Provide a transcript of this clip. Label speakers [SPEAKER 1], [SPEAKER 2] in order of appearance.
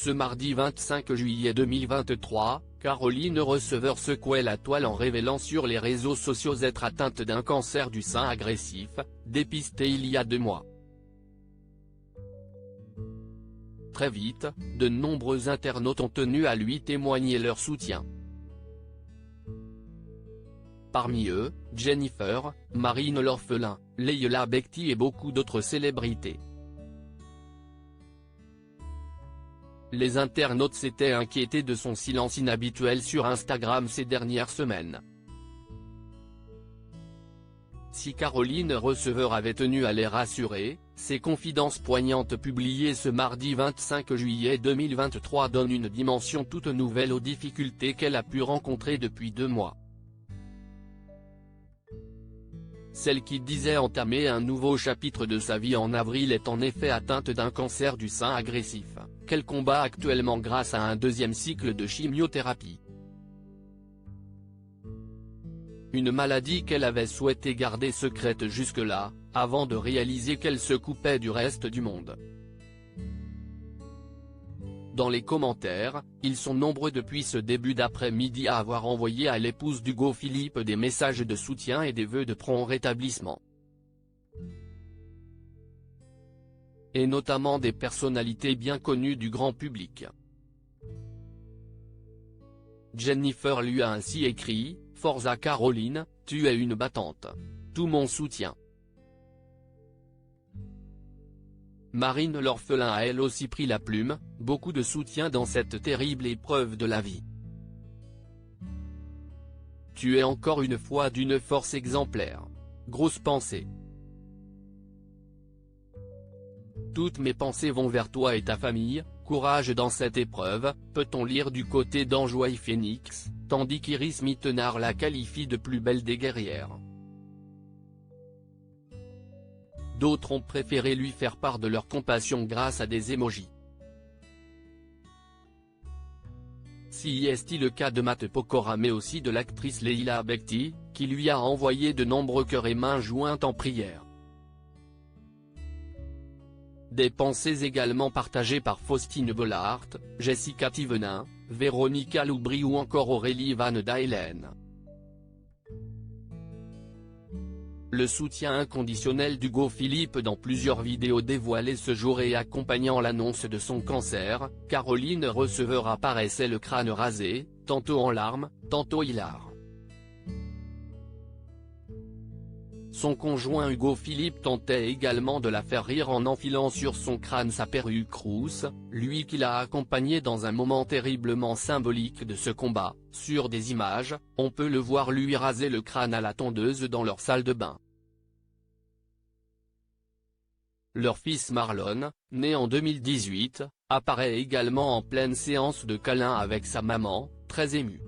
[SPEAKER 1] Ce mardi 25 juillet 2023, Caroline Receveur secouait la toile en révélant sur les réseaux sociaux être atteinte d'un cancer du sein agressif, dépisté il y a 2 mois. Très vite, de nombreux internautes ont tenu à lui témoigner leur soutien. Parmi eux, Jennifer, Marine l'orphelin, Leila Bekti et beaucoup d'autres célébrités. Les internautes s'étaient inquiétés de son silence inhabituel sur Instagram ces dernières semaines. Si Caroline Receveur avait tenu à les rassurer, ses confidences poignantes publiées ce mardi 25 juillet 2023 donnent une dimension toute nouvelle aux difficultés qu'elle a pu rencontrer depuis 2 mois. Celle qui disait entamer un nouveau chapitre de sa vie en avril est en effet atteinte d'un cancer du sein agressif, qu'elle combat actuellement grâce à un 2e cycle de chimiothérapie. Une maladie qu'elle avait souhaité garder secrète jusque-là, avant de réaliser qu'elle se coupait du reste du monde. Dans les commentaires, ils sont nombreux depuis ce début d'après-midi à avoir envoyé à l'épouse d'Hugo Philippe des messages de soutien et des vœux de prompt rétablissement. Et notamment des personnalités bien connues du grand public. Jennifer lui a ainsi écrit « Forza Caroline, tu es une battante. Tout mon soutien ». Marine l'orphelin a elle aussi pris la plume, beaucoup de soutien dans cette terrible épreuve de la vie. Tu es encore une fois d'une force exemplaire. Grosse pensée. Toutes mes pensées vont vers toi et ta famille, courage dans cette épreuve, peut-on lire du côté d'Enjoy Phoenix, tandis qu'Iris Mittenard la qualifie de plus belle des guerrières. D'autres ont préféré lui faire part de leur compassion grâce à des emojis. Si est le cas de Matt Pokora mais aussi de l'actrice Leila Bekti, qui lui a envoyé de nombreux cœurs et mains jointes en prière. Des pensées également partagées par Faustine Bollaert, Jessica Thévenin, Véronica Loubry ou encore Aurélie Van Daylen. Le soutien inconditionnel d'Hugo Philippe dans plusieurs vidéos dévoilées ce jour et accompagnant l'annonce de son cancer, Caroline Receveur apparaissait le crâne rasé, tantôt en larmes, tantôt hilar. Son conjoint Hugo Philippe tentait également de la faire rire en enfilant sur son crâne sa perruque rousse, lui qui l'a accompagné dans un moment terriblement symbolique de ce combat. Sur des images, on peut le voir lui raser le crâne à la tondeuse dans leur salle de bain. Leur fils Marlon, né en 2018, apparaît également en pleine séance de câlins avec sa maman, très émue.